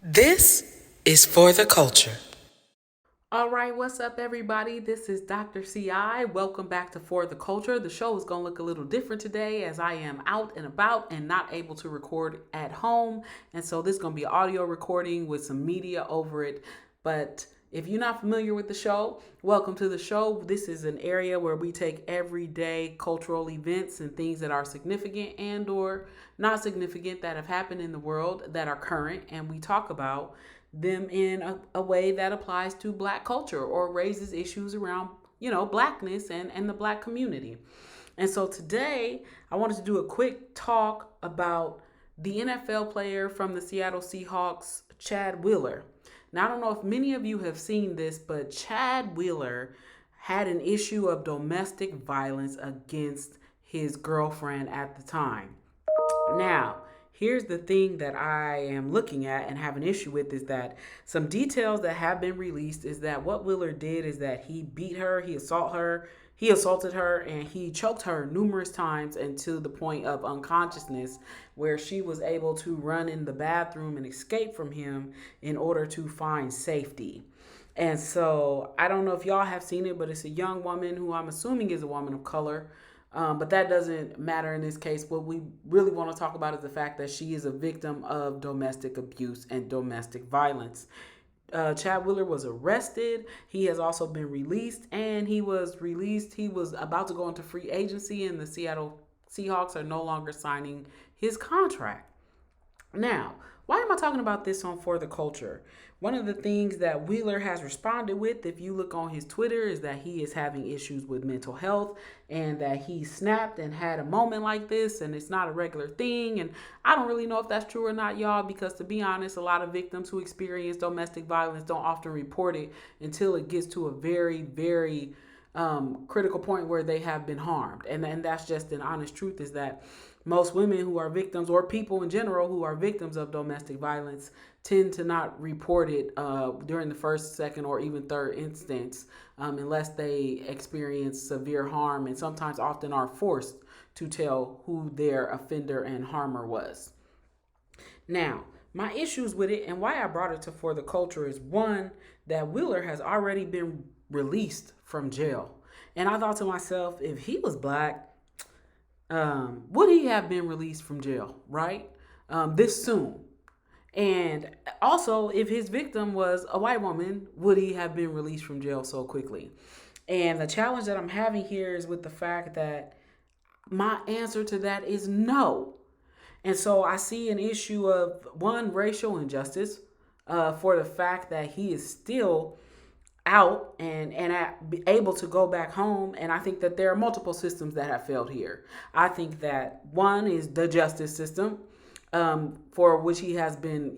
This is for the culture. All right, what's up, everybody? This is Dr. CI. Welcome back to For the Culture. The show is going to look a little different today as I am out and about and not able to record at home. And so this is going to be audio recording with some media over it. But if you're not familiar with the show, welcome to the show. This is an area where we take everyday cultural events and things that are significant and or not significant that have happened in the world that are current, and we talk about them in a way that applies to black culture or raises issues around, blackness and the black community. And so today I wanted to do a quick talk about the NFL player from the Seattle Seahawks, Chad Wheeler. Now, I don't know if many of you have seen this, but Chad Wheeler had an issue of domestic violence against his girlfriend at the time. Now, here's the thing that I am looking at and have an issue with is that some details that have been released is that what Wheeler did is that he beat her, he assaulted her, and he choked her numerous times until the point of unconsciousness, where she was able to run in the bathroom and escape from him in order to find safety. And so I don't know if y'all have seen it, but it's a young woman who I'm assuming is a woman of color. But that doesn't matter in this case. What we really want to talk about is the fact that she is a victim of domestic abuse and domestic violence. Chad Wheeler was arrested. He has also been released, and he was released. He was about to go into free agency, and the Seattle Seahawks are no longer signing his contract. Now, why am I talking about this on For the Culture? One of the things that Wheeler has responded with, if you look on his Twitter, is that he is having issues with mental health and that he snapped and had a moment like this and it's not a regular thing. And I don't really know if that's true or not, y'all, because to be honest, a lot of victims who experience domestic violence don't often report it until it gets to a very, very critical point where they have been harmed. And that's just an honest truth is that most women who are victims or people in general who are victims of domestic violence tend to not report it during the first, second, or even third instance unless they experience severe harm and sometimes often are forced to tell who their offender and harmer was. Now, my issues with it and why I brought it to For the Culture is one, that Wheeler has already been released from jail. And I thought to myself, if he was black, would he have been released from jail, right? This soon? And also, if his victim was a white woman, would he have been released from jail so quickly? And the challenge that I'm having here is with the fact that my answer to that is no. And so I see an issue of one, racial injustice for the fact that he is still out and able to go back home. And I think that there are multiple systems that have failed here. I think that one is the justice system, for which he has been,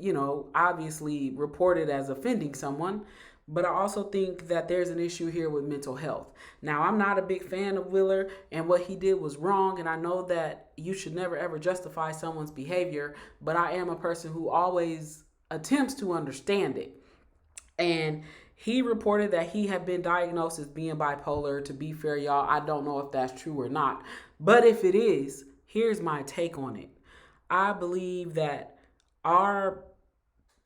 obviously reported as offending someone. But I also think that there's an issue here with mental health. Now, I'm not a big fan of Wheeler, and what he did was wrong. And I know that you should never ever justify someone's behavior, but I am a person who always attempts to understand it. And he reported that he had been diagnosed as being bipolar. To be fair, y'all, I don't know if that's true or not. But if it is, here's my take on it. I believe that our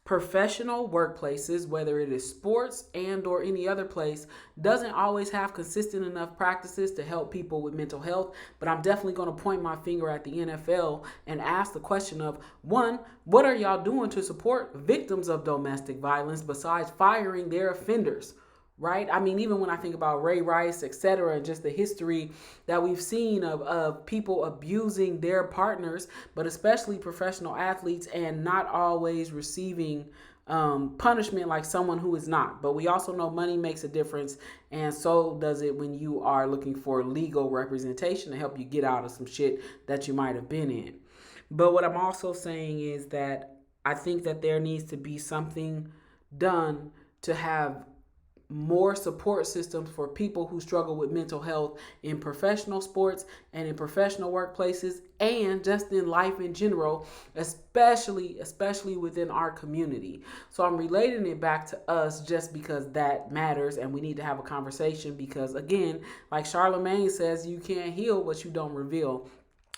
professional workplaces, whether it is sports and or any other place, doesn't always have consistent enough practices to help people with mental health. But I'm definitely going to point my finger at the NFL and ask the question of, one, what are y'all doing to support victims of domestic violence besides firing their offenders? Right? I mean, even when I think about Ray Rice, et cetera, and just the history that we've seen of people abusing their partners, but especially professional athletes, and not always receiving punishment like someone who is not. But we also know money makes a difference, and so does it when you are looking for legal representation to help you get out of some shit that you might have been in. But what I'm also saying is that I think that there needs to be something done to have more support systems for people who struggle with mental health in professional sports and in professional workplaces and just in life in general, especially within our community. So I'm relating it back to us just because that matters and we need to have a conversation because, again, like Charlemagne says, you can't heal what you don't reveal.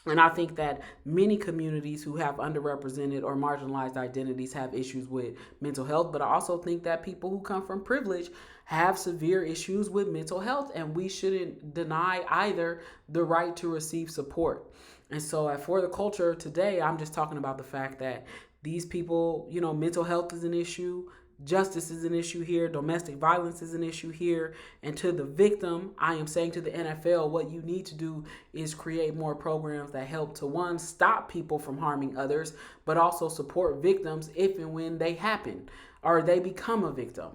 And I think that many communities who have underrepresented or marginalized identities have issues with mental health. But I also think that people who come from privilege have severe issues with mental health, and we shouldn't deny either the right to receive support. And so For the Culture today, I'm just talking about the fact that these people, mental health is an issue. Justice is an issue here. Domestic violence is an issue here. And to the victim, I am saying to the NFL, what you need to do is create more programs that help to, one, stop people from harming others, but also support victims if and when they happen or they become a victim.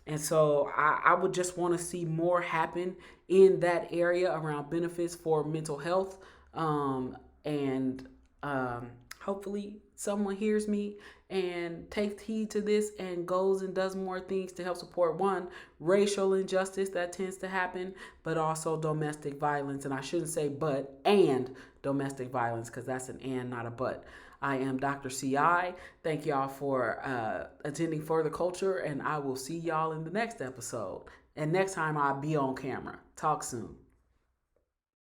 And so I would just want to see more happen in that area around benefits for mental health. And hopefully someone hears me and takes heed to this and goes and does more things to help support, one, racial injustice that tends to happen, but also domestic violence. And I shouldn't say but, and domestic violence, because that's an and, not a but. I am Dr. CI. Thank y'all for attending For the Culture, and I will see y'all in the next episode. And next time I'll be on camera. Talk soon.